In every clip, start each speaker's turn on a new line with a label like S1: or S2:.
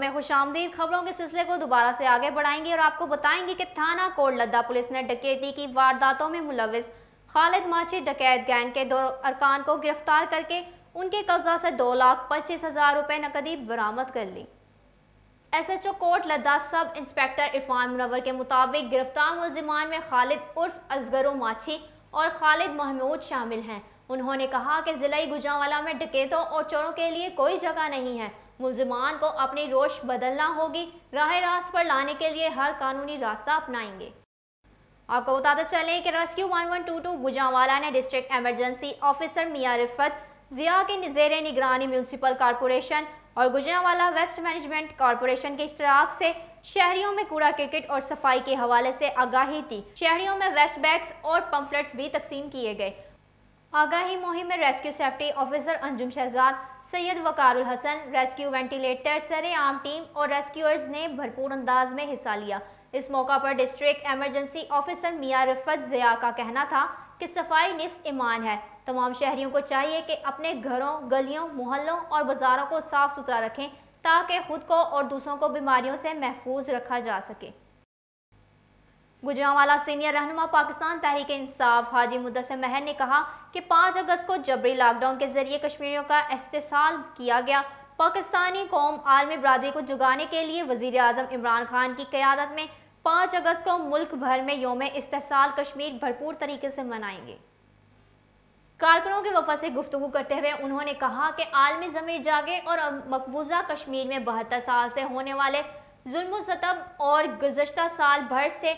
S1: में खुशामदीद खबरों के सिलसिले को दोबारा से आगे बढ़ाएंगे और आपको बताएंगे कि थाना कोट लद्दा पुलिस ने डकैती की वारदातों में मुलविस खालिद माची डकैत गैंग के 2 अरकान को गिरफ्तार करके उनके कब्जा से 2,25,000 रुपए नकदी बरामद कर ली। SHO कोट लद्दा सब इंस्पेक्टर इरफान मुनव्वर के मुताबिक गिरफ्तार मुलजिमान में खालिद उर्फ असगरो माची और खालिद महमूद शामिल हैं। उन्होंने कहा कि जिला गुजरांवाला में डकैतों और चोरों के लिए कोई जगह नहीं है। मुलजिमान को अपनी रोश बदलना होगी, राह रास्त पर लाने के लिए हर कानूनी रास्ता अपनाएंगे। आपको बताते चलें कि रेस्क्यू 1122 गुजरांवाला ने district emergency officer Mian Rifat जिया के ज़ेरे निगरानी म्यूनसिपल कॉरपोरेशन और गुजरांवाला वेस्ट मैनेजमेंट कॉरपोरेशन के इश्तराक से शहरियों में कूड़ा क्रिकेट और सफाई के हवाले से आगाही दी। शहरियों में वेस्ट बैग्स और पम्फलेट्स भी तकसीम किए गए। आगाही मुहिम में rescue safety officer Anjum Shahzad, Syed Waqarul Hasan, rescue ventilator सरेआम टीम और रेस्क्यूअर्स ने भरपूर अंदाज में हिस्सा लिया। इस मौका पर district emergency officer Mian Rifat Zia का कहना था कि सफाई निफ्स ईमान है। तमाम शहरियों को चाहिए कि अपने घरों, गलियों, मोहल्लों और बाजारों को साफ सुथरा रखें ताकि खुद को और दूसरों को बीमारियों से महफूज रखा जा सके। गुजरांवाला सीनियर रहनुमा पाकिस्तान तहरीक इंसाफ हाजी मुद्दसर महर ने कहा कि 5 अगस्त को जबरी लॉकडाउन के जरिए कश्मीरियों का इस्तेसाल किया गया। पाकिस्तानी कौम आलमी बरादरी को जुगाने के लिए वजीर आजम इमरान खान की क़यादत में 5 अगस्त को मुल्क भर में यौम इस्तेसाल कश्मीर भरपूर तरीके से मनाएंगे। कारकुनों के वफा से गुफ्तगू करते हुए उन्होंने कहा कि आलमी ज़मीर जागे और मकबूजा कश्मीर में 72 साल से होने वाले जुल्म सतम और गुज़श्ता साल भर से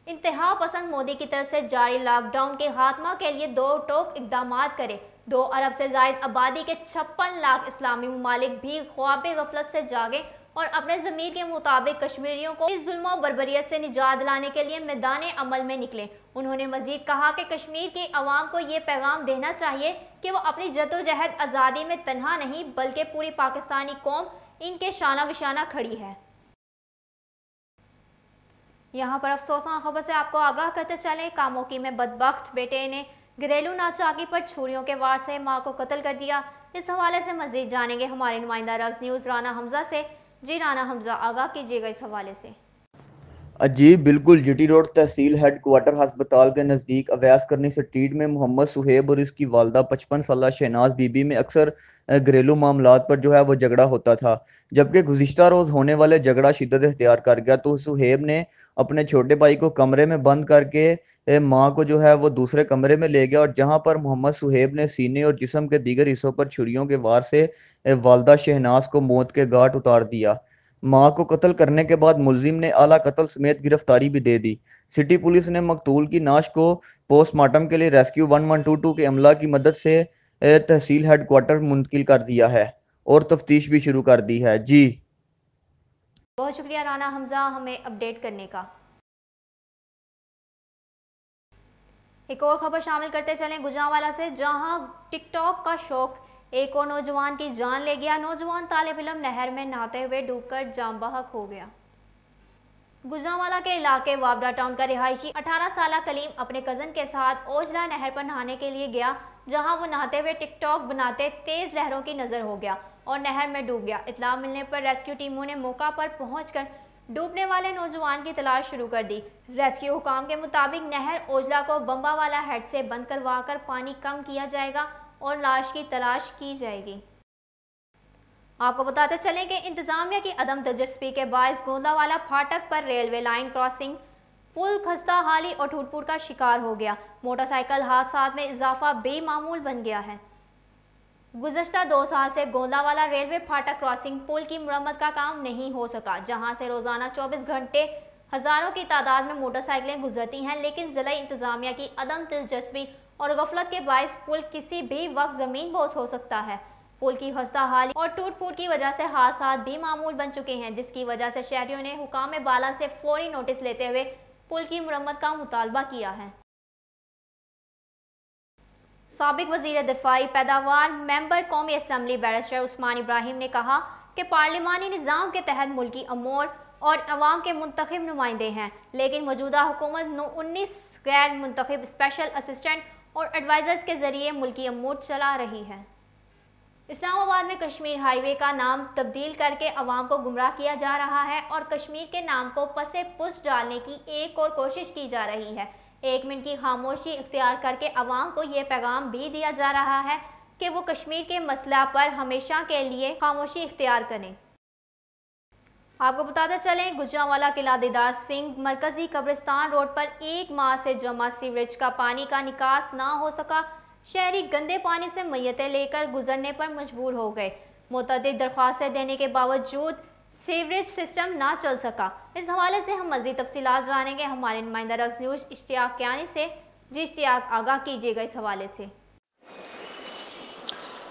S1: इंतहा पसंद मोदी की तरफ से जारी लॉकडाउन के खात्मा के लिए 2 टोक इकदामात करे। 2 अरब से जायद आबादी के 56 लाख इस्लामी ममालिक भी ख्वाब गफलत से जागे और अपने ज़मीर के मुताबिक कश्मीरियों को इस जुल्म और बर्बरियत से निजात दिलाने के लिए मैदान अमल में निकले। उन्होंने मजीद कहा कि कश्मीर की अवाम को ये पैगाम देना चाहिए कि वो अपनी जद्दोजहद आज़ादी में तन्हा नहीं बल्कि पूरी पाकिस्तानी कौम इनके शाना बिशाना खड़ी है। यहाँ पर अफसोसनाक खबर से आपको आगाह करते चले, कामोकी में बदबख्त बेटे ने घरेलू नाचाकी पर छुरियों के वार से मां को कत्ल कर दिया। इस हवाले से मजीद जानेंगे हमारे नुमाइंदा रग्स न्यूज़ राना हमजा से। जी राना हमजा, आगाह कीजिएगा इस हवाले से।
S2: अजीब बिल्कुल जीटी रोड तहसील हेड क्वार्टर अस्पताल के नज़दीक अवैस करनी स्ट्रीट में मोहम्मद सुहेब और इसकी वालदा 55 साल शहनाज बीबी में अक्सर घरेलू मामलात पर जो है वो झगड़ा होता था। जबकि गुज़िश्ता रोज होने वाले झगड़ा शिद्दत इख्तियार कर गया तो सुहेब ने अपने छोटे भाई को कमरे में बंद करके माँ को जो है वो दूसरे कमरे में ले गया और जहां पर मोहम्मद सुहेब ने सीने और जिस्म के दीगर हिस्सों पर छुरियों के वार से वालदा शहनाज को मौत के घाट उतार दिया। मां को कत्ल करने के बाद मुलजिम ने आला कत्ल समेत गिरफ्तारी भी दे दी। सिटी पुलिस ने मकतूल की नाश को पोस्टमार्टम के लिए रेस्क्यू 1122 के अमला की मदद से तहसील हेडक्वार्टर मुंतकिल कर दिया है और तफ्तीश भी शुरू कर दी है। जी
S1: बहुत शुक्रिया राना हमजा हमें अपडेट करने का। एक और खबर शामिल करते चलें गुजरांवाला से, जहां टिकटॉक का शौक एक और नौजवान की जान ले गया। नौजवान तालिब इल्म नहर में नहाते हुए डूबकर जाम बहक हो गया। गुजरांवाला के इलाके वावड़ा टाउन का रिहायशी 18 साल कलीम अपने कजन के साथ ओजला नहर पर नहाने के लिए गया, जहां वो नहाते हुए टिकटॉक बनाते तेज लहरों की नजर हो गया और नहर में डूब गया। इत्तला मिलने पर रेस्क्यू टीमों ने मौका पर पहुंचकर डूबने वाले नौजवान की तलाश शुरू कर दी। रेस्क्यू हुकाम के मुताबिक नहर ओजला को बम्बा वाला हेड से बंद करवा कर पानी कम किया जाएगा और लाश की तलाश की जाएगी। आपको बताते चलें कि इंतजामिया की अदम दिलचस्पी के बायस गोंदावाला फाटक पर रेलवे लाइन क्रॉसिंग पुल खस्ता हाली और टूट-फूट का शिकार हो गया। मोटरसाइकिल हादसात में इजाफा बेमामूल बन गया है। गुज़श्ता 2 साल से गोंदावाला रेलवे फाटक क्रॉसिंग पुल की मुरम्मत का काम नहीं हो सका, जहां से रोजाना 24 घंटे हजारों की तादाद में मोटरसाइकिलें गुजरती हैं, लेकिन जिला इंतजामिया की अदम दिलचस्पी और गफलत के बायस पुल किसी भी वक्त जमीन बोझ हो सकता है। पुल की खस्ता हाली और टूट फूट की वजह से हादसात भी मामूल बन चुके हैं, जिसकी वजह से शहरियों ने हुकाम बाला से फौरी नोटिस लेते हुए पुल की मुरम्मत का मुतालबा किया है। साबिक वजीर दिफाई पैदावार मेंबर कौमी असम्बली बैरिस्टर उस्मान इब्राहिम ने कहा कि पार्लिमानी निज़ाम के तहत मुल्की अमूर और अवाम के मुंतखब नुमाइंदे हैं, लेकिन मौजूदा हुकूमत 19 गैर मुंतखब स्पेशल असिस्टेंट और एडवाइजर्स के जरिए मुल्की अमूर चला रही है। इस्लामाबाद में कश्मीर हाईवे का नाम तब्दील करके अवाम को गुमराह किया जा रहा है और कश्मीर के नाम को पसे पुष्ट डालने की एक और कोशिश की जा रही है। 1 मिनट की खामोशी इख्तियार करके अवाम को ये पैगाम भी दिया जा रहा है कि वो कश्मीर के मसला पर हमेशा के लिए खामोशी इख्तियार करें। आपको बताते चलें, गुजरांवाला किला दीदार सिंह मरकजी कब्रिस्तान रोड पर 1 माह से जमा सीवरेज का पानी का निकास ना हो सका। शहरी गंदे पानी से मैयतें लेकर गुजरने पर मजबूर हो गए। मुतअद्दिद दरख्वास्तें देने के बावजूद सीवरेज सिस्टम ना चल सका। इस हवाले से हम मज़ीद तफसीलात जानेंगे हमारे नुमाइंदा रक्स न्यूज़ इश्तियाक कियानी से। जी इश्तियाक, आगाह कीजिएगा इस हवाले से।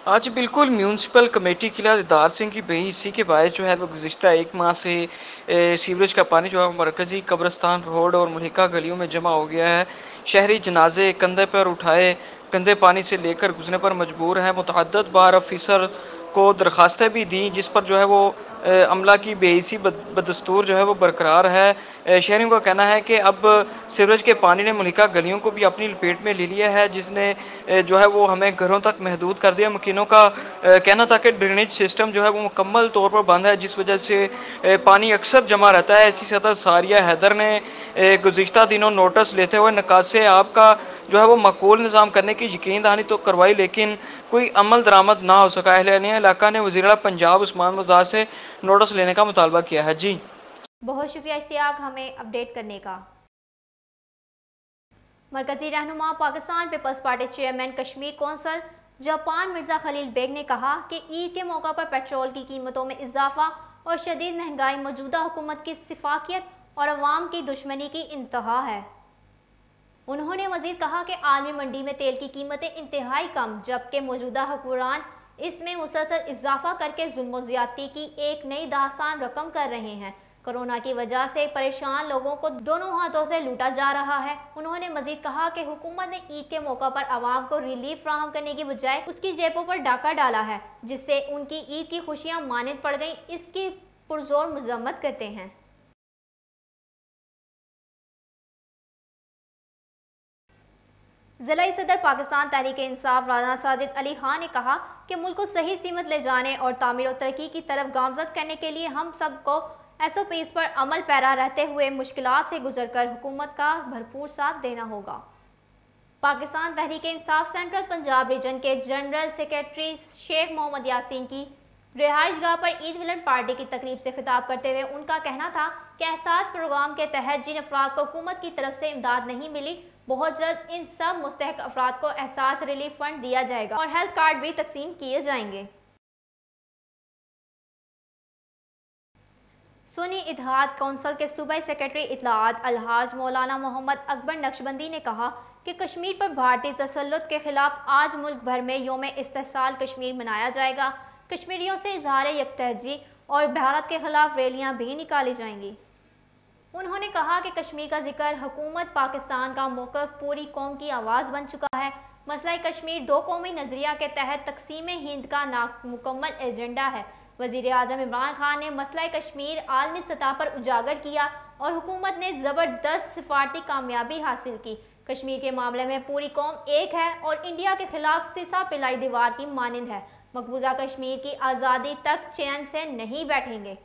S3: आज बिल्कुल म्यूनसिपल कमेटी किला दीदार सिंह की बेहिस्सी के बायस जो है वो गुज़िश्ता 1 माह से सीवरेज का पानी जो है मरकज़ी कब्रिस्तान रोड और मलिका गलियों में जमा हो गया है। शहरी जनाजे कंधे पर उठाए गंदे पानी से लेकर गुजरने पर मजबूर हैं। मुतअद्दिद बार ऑफिसर को दरख्वास्तें भी दी जिस पर जो है वो अमला की बेहिस्सी बदस्तूर जो है वो बरकरार है। शहरियों का कहना है कि अब सीवरेज के पानी ने मलिका गलियों को भी अपनी लपेट में ले लिया है, जिसने जो है वो हमें घरों तक महदूद कर दिया। मकीनों का कहना था कि ड्रेनेज सिस्टम जो है वो मुकम्मल तौर पर बंद है, जिस वजह से पानी अक्सर जमा रहता है। ऐसी सदर सारिया हैदर ने गुज़िश्ता दिनों नोटिस लेते हुए निकासे आब का जो है वो माकूल निज़ाम करने की यकीन दहानी तो करवाई, लेकिन कोई अमल दरामद ना हो सका। अहले इलाका ने वज़ीर आला पंजाब उस्मान मुर्तज़ा से नोटिस लेने का मुतालबा किया है। जी
S1: बहुत शुक्रिया इश्तियाक हमें अपडेट करने का। मरकजी रहनुमा Pakistan peoples party chairman Kashmir council Japan Mirza Khalil Baig ने कहा कि ईद के मौका पर पेट्रोल की कीमतों में इजाफा और शदीद महंगाई मौजूदा हुकूमत की सिफाकियत और अवाम की दुश्मनी की इंतहा है। उन्होंने मजीद कहा कि आलमी मंडी में तेल की कीमतें इंतहाई कम, जबकि मौजूदा हुक्मरान इसमें मुसलसल इजाफा करके जुल्म ज़्यादती की एक नई दास्तान रकम कर रहे हैं। कोरोना की वजह से परेशान लोगों को दोनों हाथों से लूटा जा रहा है। उन्होंने मजीद कहा कि हुकूमत ने ईद के मौका पर आवाम को रिलीफ फ्राहम करने की बजाय उसकी जेबों पर डाका डाला है, जिससे उनकी ईद की खुशियां मानिंद पड़ गई। इसकी पुरजोर मजम्मत करते हैं। ज़िला सदर पाकिस्तान तहरीक इंसाफ राना साजिद अली खान ने कहा कि मुल्क को सही सीमत ले जाने और तामीर और तरक्की की तरफ गामजद करने के लिए हम सबको SOPs पर अमल पैरा रहते हुए मुश्किलात से गुजरकर हुकूमत का भरपूर साथ देना होगा। पाकिस्तान तहरीक इंसाफ सेंट्रल पंजाब रीजन के जनरल सेक्रेटरी शेख मोहम्मद यासीन की रिहाइशगाह पर ईद मिलन पार्टी की तकरीब से खिताब करते हुए उनका कहना था कि एहसास प्रोग्राम के तहत जिन अफराद को हुकूमत की तरफ से इमदाद नहीं मिली, बहुत जल्द इन सब मुस्तहक अफराद को एहसास रिलीफ फंड दिया जाएगा और हेल्थ कार्ड भी तकसीम किए जाएंगे। सुन्नी इत्तेहाद कौंसिल के सूबाई सेक्रेटरी इत्तलाआत अलहाज मौलाना मोहम्मद अकबर नक्शबंदी ने कहा कि कश्मीर पर भारतीय तसल्लुत के खिलाफ आज मुल्क भर में यौम इस्तेहसाल कश्मीर मनाया जाएगा। कश्मीरियों से इजहार यकतहजी और भारत के खिलाफ रैलियां भी निकाली जाएंगी। उन्होंने कहा कि कश्मीर का जिक्र हुकूमत पाकिस्तान का मौक़िफ़ पूरी कौम की आवाज़ बन चुका है। मसला कश्मीर 2 कौमी नज़रिया के तहत तकसीम हिंद का नामुकम्मल एजेंडा है। वज़ीर आज़म इमरान खान ने मसला कश्मीर आलमी सतह पर उजागर किया और हुकूमत ने ज़बरदस्त सिफारती कामयाबी हासिल की। कश्मीर के मामले में पूरी कौम एक है और इंडिया के खिलाफ सिसा पिलाई दीवार की मानिंद है। मकबूजा कश्मीर की आज़ादी तक चैन से नहीं बैठेंगे।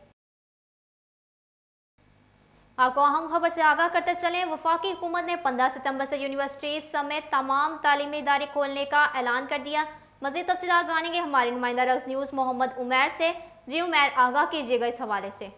S1: आपको अहम खबर से आगाह करते चलें, वफाकी हुकूमत ने 15 सितंबर से यूनिवर्सिटी समेत तमाम तालीमी इदारे खोलने का ऐलान कर दिया। मज़ीद तफसीलात जानेंगे हमारे नुमाइंदा रक्स न्यूज़ मोहम्मद उमैर से। जी उमैर, आगाह कीजिएगा इस हवाले से।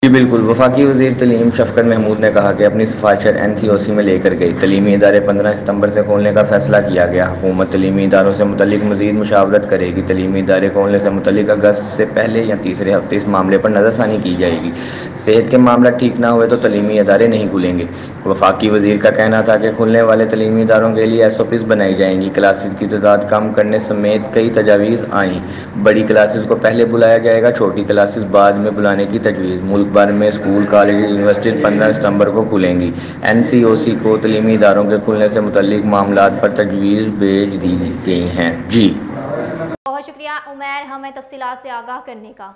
S4: जी बिल्कुल। वफाकी वज़ीर तलीम शफ़क़त महमूद ने कहा कि अपनी सिफारिशत NCOC में लेकर गई तलीमी इदारे 15 सितंबर से खोलने का फ़ैसला किया गया। हुकूमत तलीमी इदारों से मुतल्लिक़ मज़ीद मुशावरत करेगी। तलीमी इदारे खोलने से मुतल्लिक़ अगस्त से पहले या तीसरे हफ्ते इस मामले पर नज़रसानी की जाएगी। सेहत के मामला ठीक ना हुए तो तलीमी इदारे नहीं खुलेंगे। वफाकी वज़ीर का कहना था कि खुलने वाले तलीमी इदारों के लिए SOPs बनाई जाएंगी। क्लासेस की तादाद कम करने समेत कई तजावीज़ आईं। बड़ी क्लासेस को पहले बुलाया जाएगा, छोटी क्लासेस बाद में बुलाने की तजवीज़। मुल्क भर में स्कूल, कॉलेज, यूनिवर्सिटी 15 सितंबर को खुलेंगी। NCOC को तलीमी इदारों के खुलने से मुतल्लिक़ मामलात पर तजवीज़ भेज दी गई हैं। जी
S1: बहुत शुक्रिया उमैर हमें तफसीलात से आगाह करने का।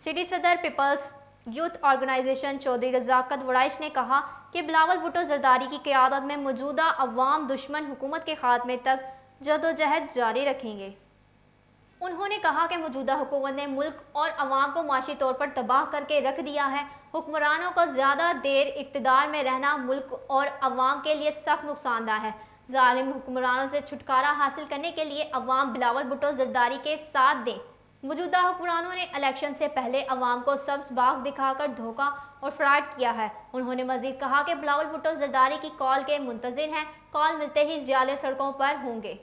S1: सिटी सदर पीपल्स यूथ ऑर्गेनाइजेशन चौधरी रज़ाकत वड़ाइश ने कहा कि बिलावल भुट्टो जरदारी की क़यादत में मौजूदा अवाम दुश्मन हुकूमत के खात्मे तक जदोजहद जारी रखेंगे। उन्होंने कहा कि मौजूदा हुकूमत ने मुल्क और अवाम को माशी तौर पर तबाह करके रख दिया है। हुक्मरानों को ज़्यादा देर इक़्तिदार में रहना मुल्क और अवाम के लिए सख्त नुकसानदायक है। जालिम हुक्मरानों से छुटकारा हासिल करने के लिए अवाम बिलावल भुट्टो जरदारी के साथ दें। मौजूदा हुक्मरानों ने इलेक्शन से पहले अवाम को सब्ज़ बाग दिखाकर धोखा और फ्रॉड किया है। उन्होंने मजीद कहा कि बिलावल भुट्टो जरदारी की कॉल के मुंतज़िर हैं। कॉल मिलते ही जियाले सड़कों पर होंगे।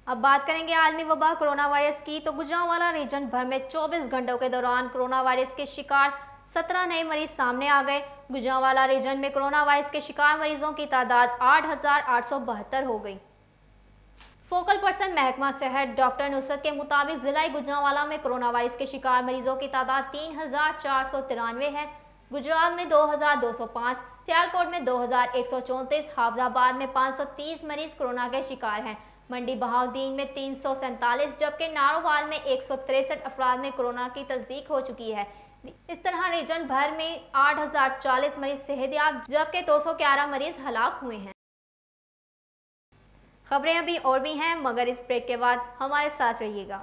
S1: अब बात करेंगे आलमी वबा कोरोना वायरस की। तो गुजरांवाला रीजन भर में 24 घंटों के दौरान कोरोना वायरस के शिकार 17 नए मरीज सामने आ गए। गुजरांवाला रीजन में कोरोना वायरस के शिकार मरीजों की तादाद 8,872 हो गई। फोकल पर्सन महकमा सेहत डॉक्टर नुसरत के मुताबिक जिला गुजरांवाला में कोरोना वायरस के शिकार मरीजों की तादाद 3,493 है। गुजरात में 2,205, सियालकोट में 2,134, हाफजाबाद में 530 मरीज कोरोना के शिकार हैं। मंडी बहाउद्दीन में 347, जबकि नारोवाल में 163 अफराद में कोरोना की तस्दीक हो चुकी है। इस तरह रीजन भर में 8,040 मरीज सेहतयाब, जबकि 211 मरीज हलाक हुए हैं। खबरें अभी और भी हैं, मगर इस ब्रेक के बाद हमारे साथ रहिएगा।